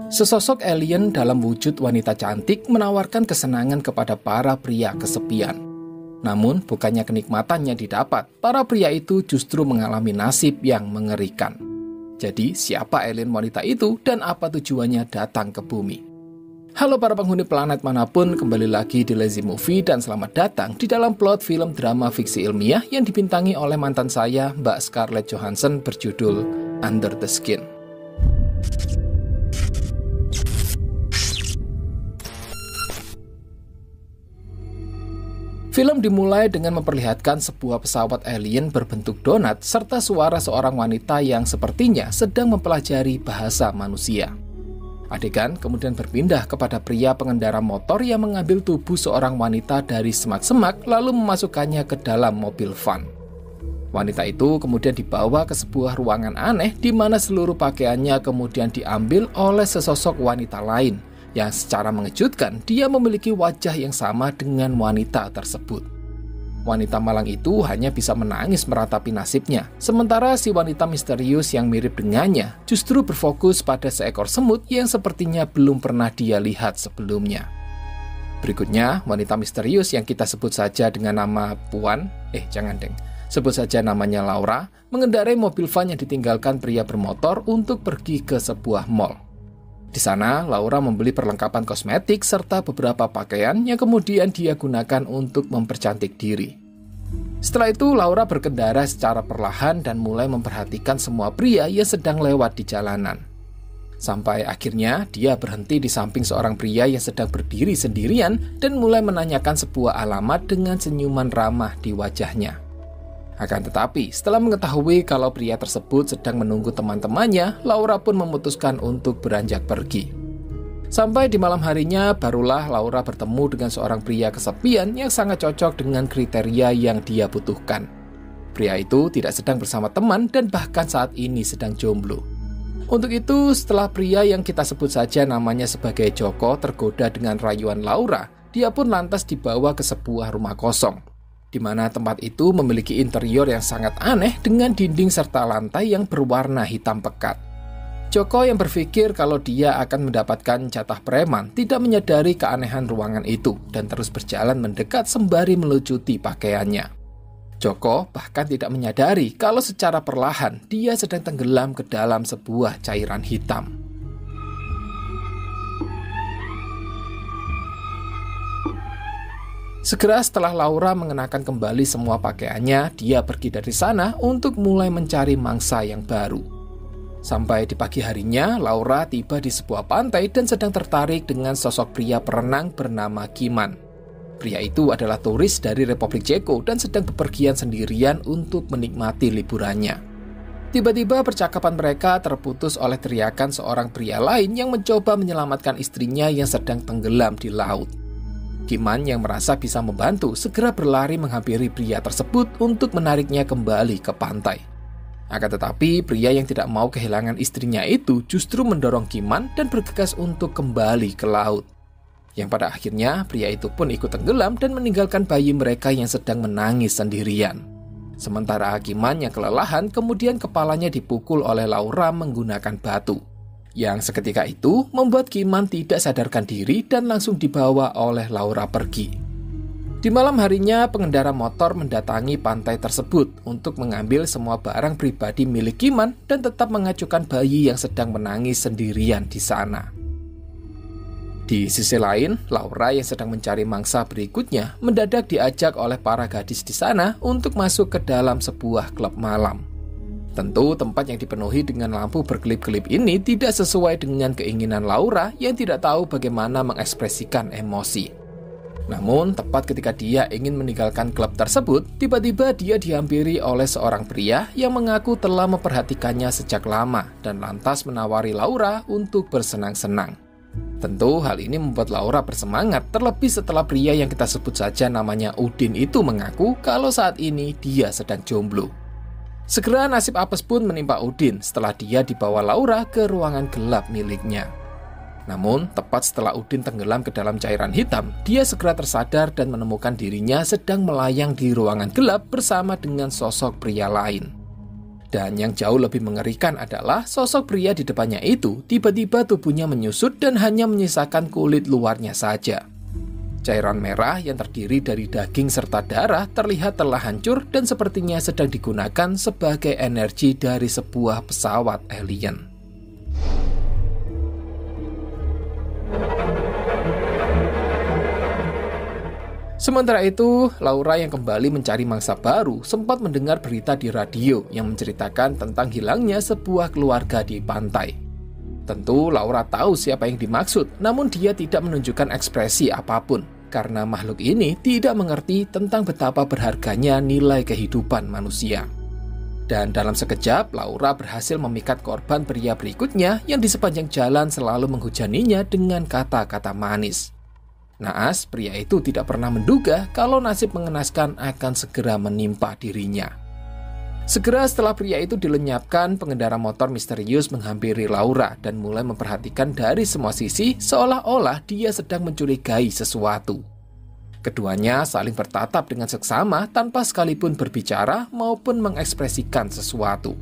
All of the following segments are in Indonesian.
Sesosok alien dalam wujud wanita cantik menawarkan kesenangan kepada para pria kesepian. Namun, bukannya kenikmatannya didapat, para pria itu justru mengalami nasib yang mengerikan. Jadi, siapa alien wanita itu dan apa tujuannya datang ke bumi? Halo para penghuni planet manapun, kembali lagi di Lazy Movie dan selamat datang di dalam plot film drama fiksi ilmiah yang dibintangi oleh mantan saya, Mbak Scarlett Johansson, berjudul Under the Skin. Film dimulai dengan memperlihatkan sebuah pesawat alien berbentuk donat serta suara seorang wanita yang sepertinya sedang mempelajari bahasa manusia. Adegan kemudian berpindah kepada pria pengendara motor yang mengambil tubuh seorang wanita dari semak-semak lalu memasukkannya ke dalam mobil van. Wanita itu kemudian dibawa ke sebuah ruangan aneh di mana seluruh pakaiannya kemudian diambil oleh sesosok wanita lain. Yang secara mengejutkan, dia memiliki wajah yang sama dengan wanita tersebut. Wanita malang itu hanya bisa menangis meratapi nasibnya, sementara si wanita misterius yang mirip dengannya justru berfokus pada seekor semut yang sepertinya belum pernah dia lihat sebelumnya. Berikutnya, wanita misterius yang kita sebut saja dengan nama sebut saja namanya Laura, mengendarai mobil van yang ditinggalkan pria bermotor untuk pergi ke sebuah mall. Di sana, Laura membeli perlengkapan kosmetik serta beberapa pakaian yang kemudian dia gunakan untuk mempercantik diri. Setelah itu, Laura berkendara secara perlahan dan mulai memperhatikan semua pria yang sedang lewat di jalanan. Sampai akhirnya, dia berhenti di samping seorang pria yang sedang berdiri sendirian dan mulai menanyakan sebuah alamat dengan senyuman ramah di wajahnya. Akan tetapi, setelah mengetahui kalau pria tersebut sedang menunggu teman-temannya, Laura pun memutuskan untuk beranjak pergi. Sampai di malam harinya, barulah Laura bertemu dengan seorang pria kesepian yang sangat cocok dengan kriteria yang dia butuhkan. Pria itu tidak sedang bersama teman dan bahkan saat ini sedang jomblo. Untuk itu, setelah pria yang kita sebut saja namanya sebagai Joko tergoda dengan rayuan Laura, dia pun lantas dibawa ke sebuah rumah kosong, di mana tempat itu memiliki interior yang sangat aneh dengan dinding serta lantai yang berwarna hitam pekat. Joko yang berpikir kalau dia akan mendapatkan jatah preman tidak menyadari keanehan ruangan itu dan terus berjalan mendekat sembari melucuti pakaiannya. Joko bahkan tidak menyadari kalau secara perlahan dia sedang tenggelam ke dalam sebuah cairan hitam. Segera setelah Laura mengenakan kembali semua pakaiannya, dia pergi dari sana untuk mulai mencari mangsa yang baru. Sampai di pagi harinya, Laura tiba di sebuah pantai dan sedang tertarik dengan sosok pria perenang bernama Kiman. Pria itu adalah turis dari Republik Ceko dan sedang bepergian sendirian untuk menikmati liburannya. Tiba-tiba percakapan mereka terputus oleh teriakan seorang pria lain yang mencoba menyelamatkan istrinya yang sedang tenggelam di laut. Kiman yang merasa bisa membantu segera berlari menghampiri pria tersebut untuk menariknya kembali ke pantai. Akan tetapi pria yang tidak mau kehilangan istrinya itu justru mendorong Kiman dan bergegas untuk kembali ke laut. Yang pada akhirnya pria itu pun ikut tenggelam dan meninggalkan bayi mereka yang sedang menangis sendirian. Sementara Kiman yang kelelahan kemudian kepalanya dipukul oleh Laura menggunakan batu, yang seketika itu membuat Kiman tidak sadarkan diri dan langsung dibawa oleh Laura pergi. Di malam harinya, pengendara motor mendatangi pantai tersebut untuk mengambil semua barang pribadi milik Kiman dan tetap mengacukan bayi yang sedang menangis sendirian di sana. Di sisi lain, Laura yang sedang mencari mangsa berikutnya mendadak diajak oleh para gadis di sana untuk masuk ke dalam sebuah klub malam. Tentu tempat yang dipenuhi dengan lampu berkelip-kelip ini tidak sesuai dengan keinginan Laura yang tidak tahu bagaimana mengekspresikan emosi. Namun, tepat ketika dia ingin meninggalkan klub tersebut, tiba-tiba dia dihampiri oleh seorang pria yang mengaku telah memperhatikannya sejak lama dan lantas menawari Laura untuk bersenang-senang. Tentu hal ini membuat Laura bersemangat, terlebih setelah pria yang kita sebut saja namanya Udin itu mengaku kalau saat ini dia sedang jomblo. Segera nasib apes pun menimpa Udin setelah dia dibawa Laura ke ruangan gelap miliknya. Namun, tepat setelah Udin tenggelam ke dalam cairan hitam, dia segera tersadar dan menemukan dirinya sedang melayang di ruangan gelap bersama dengan sosok pria lain. Dan yang jauh lebih mengerikan adalah sosok pria di depannya itu tiba-tiba tubuhnya menyusut dan hanya menyisakan kulit luarnya saja. Cairan merah yang terdiri dari daging serta darah terlihat telah hancur dan sepertinya sedang digunakan sebagai energi dari sebuah pesawat alien. Sementara itu, Laura yang kembali mencari mangsa baru sempat mendengar berita di radio yang menceritakan tentang hilangnya sebuah keluarga di pantai. Tentu Laura tahu siapa yang dimaksud, namun dia tidak menunjukkan ekspresi apapun, karena makhluk ini tidak mengerti tentang betapa berharganya nilai kehidupan manusia. Dan dalam sekejap, Laura berhasil memikat korban pria berikutnya yang di sepanjang jalan selalu menghujaninya dengan kata-kata manis. Naas, pria itu tidak pernah menduga kalau nasib mengenaskan akan segera menimpa dirinya. Segera setelah pria itu dilenyapkan, pengendara motor misterius menghampiri Laura dan mulai memperhatikan dari semua sisi seolah-olah dia sedang mencurigai sesuatu. Keduanya saling bertatap dengan seksama tanpa sekalipun berbicara maupun mengekspresikan sesuatu.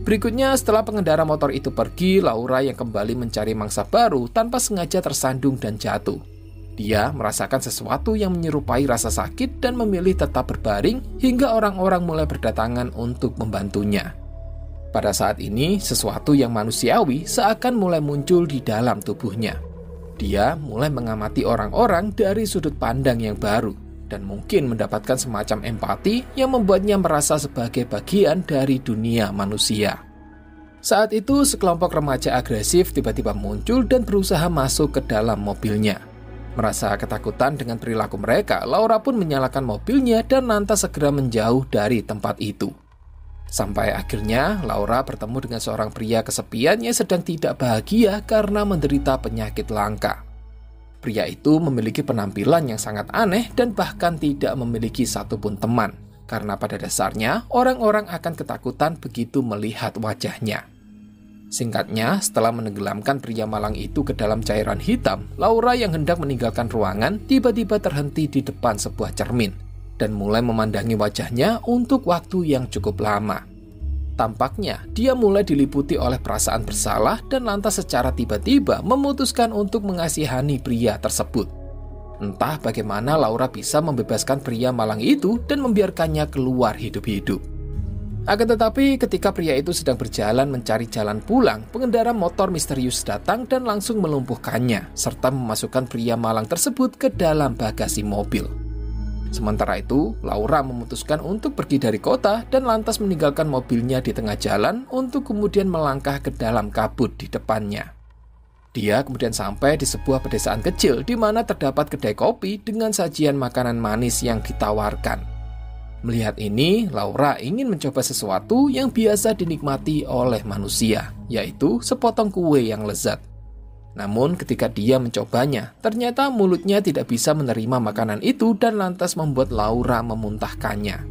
Berikutnya, setelah pengendara motor itu pergi, Laura yang kembali mencari mangsa baru tanpa sengaja tersandung dan jatuh. Dia merasakan sesuatu yang menyerupai rasa sakit dan memilih tetap berbaring hingga orang-orang mulai berdatangan untuk membantunya. Pada saat ini, sesuatu yang manusiawi seakan mulai muncul di dalam tubuhnya. Dia mulai mengamati orang-orang dari sudut pandang yang baru dan mungkin mendapatkan semacam empati yang membuatnya merasa sebagai bagian dari dunia manusia. Saat itu, sekelompok remaja agresif tiba-tiba muncul dan berusaha masuk ke dalam mobilnya. Merasa ketakutan dengan perilaku mereka, Laura pun menyalakan mobilnya dan lantas segera menjauh dari tempat itu. Sampai akhirnya, Laura bertemu dengan seorang pria kesepian yang sedang tidak bahagia karena menderita penyakit langka. Pria itu memiliki penampilan yang sangat aneh dan bahkan tidak memiliki satupun teman, karena pada dasarnya orang-orang akan ketakutan begitu melihat wajahnya. Singkatnya, setelah menenggelamkan pria malang itu ke dalam cairan hitam, Laura yang hendak meninggalkan ruangan tiba-tiba terhenti di depan sebuah cermin dan mulai memandangi wajahnya untuk waktu yang cukup lama. Tampaknya, dia mulai diliputi oleh perasaan bersalah dan lantas secara tiba-tiba memutuskan untuk mengasihani pria tersebut. Entah bagaimana Laura bisa membebaskan pria malang itu dan membiarkannya keluar hidup-hidup. Akan tetapi ketika pria itu sedang berjalan mencari jalan pulang, pengendara motor misterius datang dan langsung melumpuhkannya, serta memasukkan pria malang tersebut ke dalam bagasi mobil. Sementara itu, Laura memutuskan untuk pergi dari kota dan lantas meninggalkan mobilnya di tengah jalan untuk kemudian melangkah ke dalam kabut di depannya. Dia kemudian sampai di sebuah pedesaan kecil di mana terdapat kedai kopi dengan sajian makanan manis yang ditawarkan. Melihat ini, Laura ingin mencoba sesuatu yang biasa dinikmati oleh manusia, yaitu sepotong kue yang lezat. Namun ketika dia mencobanya, ternyata mulutnya tidak bisa menerima makanan itu dan lantas membuat Laura memuntahkannya.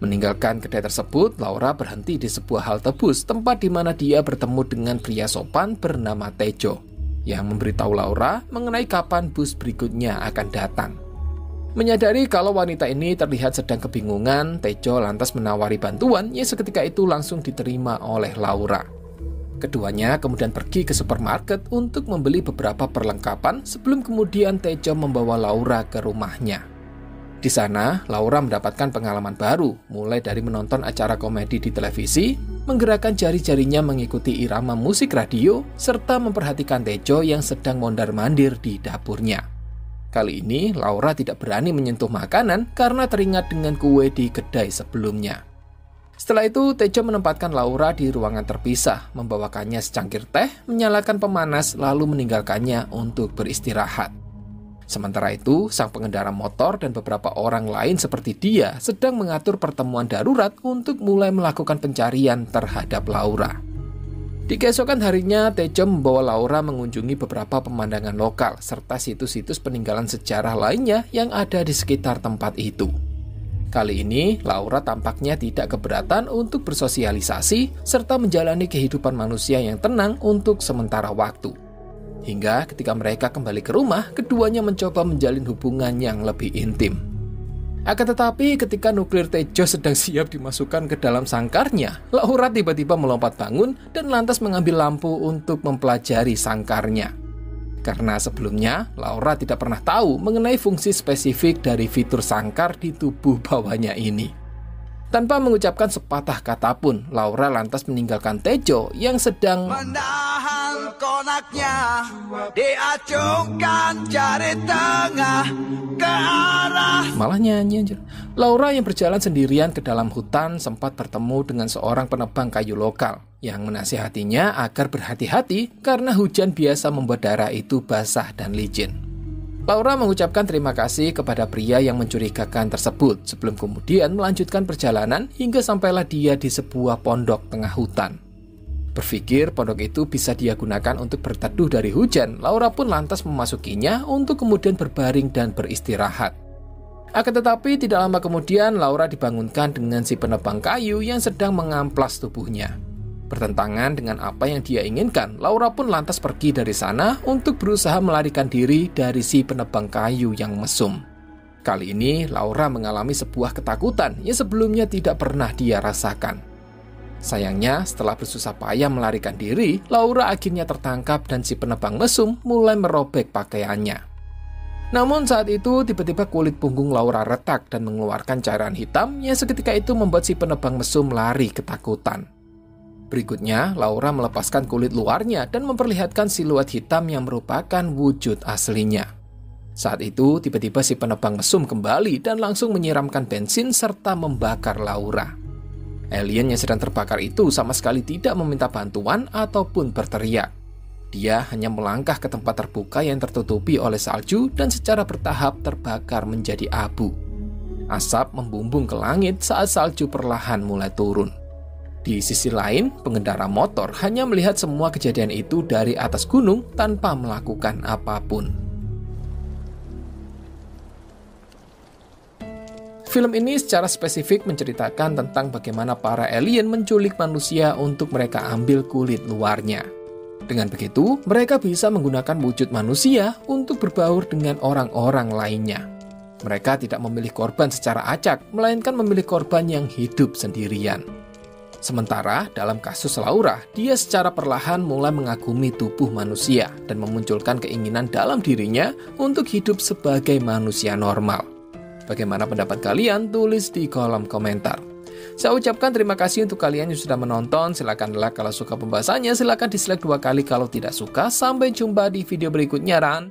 Meninggalkan kedai tersebut, Laura berhenti di sebuah halte bus, tempat di mana dia bertemu dengan pria sopan bernama Tejo, yang memberitahu Laura mengenai kapan bus berikutnya akan datang. Menyadari kalau wanita ini terlihat sedang kebingungan, Tejo lantas menawari bantuan yang seketika itu langsung diterima oleh Laura. Keduanya kemudian pergi ke supermarket untuk membeli beberapa perlengkapan sebelum kemudian Tejo membawa Laura ke rumahnya. Di sana, Laura mendapatkan pengalaman baru, mulai dari menonton acara komedi di televisi, menggerakkan jari-jarinya mengikuti irama musik radio, serta memperhatikan Tejo yang sedang mondar-mandir di dapurnya. Kali ini, Laura tidak berani menyentuh makanan karena teringat dengan kue di kedai sebelumnya. Setelah itu, Tejo menempatkan Laura di ruangan terpisah, membawakannya secangkir teh, menyalakan pemanas, lalu meninggalkannya untuk beristirahat. Sementara itu, sang pengendara motor dan beberapa orang lain seperti dia sedang mengatur pertemuan darurat untuk mulai melakukan pencarian terhadap Laura. Di keesokan harinya, Tejo membawa Laura mengunjungi beberapa pemandangan lokal serta situs-situs peninggalan sejarah lainnya yang ada di sekitar tempat itu. Kali ini, Laura tampaknya tidak keberatan untuk bersosialisasi serta menjalani kehidupan manusia yang tenang untuk sementara waktu. Hingga ketika mereka kembali ke rumah, keduanya mencoba menjalin hubungan yang lebih intim. Akan tetapi ketika nuklir Tejo sedang siap dimasukkan ke dalam sangkarnya, Laura tiba-tiba melompat bangun dan lantas mengambil lampu untuk mempelajari sangkarnya. Karena sebelumnya, Laura tidak pernah tahu mengenai fungsi spesifik dari fitur sangkar di tubuh bawahnya ini. Tanpa mengucapkan sepatah kata pun, Laura lantas meninggalkan Tejo yang sedang menahan konaknya, diacungkan jari tengah ke arah. Malah nyanyi aja. Laura yang berjalan sendirian ke dalam hutan sempat bertemu dengan seorang penebang kayu lokal yang menasihatinya agar berhati-hati karena hujan biasa membuat darah itu basah dan licin. Laura mengucapkan terima kasih kepada pria yang mencurigakan tersebut sebelum kemudian melanjutkan perjalanan hingga sampailah dia di sebuah pondok tengah hutan. Berpikir pondok itu bisa dia gunakan untuk berteduh dari hujan, Laura pun lantas memasukinya untuk kemudian berbaring dan beristirahat. Akan tetapi tidak lama kemudian Laura dibangunkan dengan si penebang kayu yang sedang mengamplas tubuhnya. Bertentangan dengan apa yang dia inginkan, Laura pun lantas pergi dari sana untuk berusaha melarikan diri dari si penebang kayu yang mesum. Kali ini, Laura mengalami sebuah ketakutan yang sebelumnya tidak pernah dia rasakan. Sayangnya, setelah bersusah payah melarikan diri, Laura akhirnya tertangkap dan si penebang mesum mulai merobek pakaiannya. Namun saat itu, tiba-tiba kulit punggung Laura retak dan mengeluarkan cairan hitam yang seketika itu membuat si penebang mesum lari ketakutan. Berikutnya, Laura melepaskan kulit luarnya dan memperlihatkan siluet hitam yang merupakan wujud aslinya. Saat itu, tiba-tiba si penebang mesum kembali dan langsung menyiramkan bensin serta membakar Laura. Alien yang sedang terbakar itu sama sekali tidak meminta bantuan ataupun berteriak. Dia hanya melangkah ke tempat terbuka yang tertutupi oleh salju dan secara bertahap terbakar menjadi abu. Asap membumbung ke langit saat salju perlahan mulai turun. Di sisi lain, pengendara motor hanya melihat semua kejadian itu dari atas gunung tanpa melakukan apapun. Film ini secara spesifik menceritakan tentang bagaimana para alien menculik manusia untuk mereka ambil kulit luarnya. Dengan begitu, mereka bisa menggunakan wujud manusia untuk berbaur dengan orang-orang lainnya. Mereka tidak memilih korban secara acak, melainkan memilih korban yang hidup sendirian. Sementara dalam kasus Laura, dia secara perlahan mulai mengagumi tubuh manusia dan memunculkan keinginan dalam dirinya untuk hidup sebagai manusia normal. Bagaimana pendapat kalian? Tulis di kolom komentar. Saya ucapkan terima kasih untuk kalian yang sudah menonton. Silakan like kalau suka pembahasannya, silakan dislike 2 kali kalau tidak suka. Sampai jumpa di video berikutnya, dan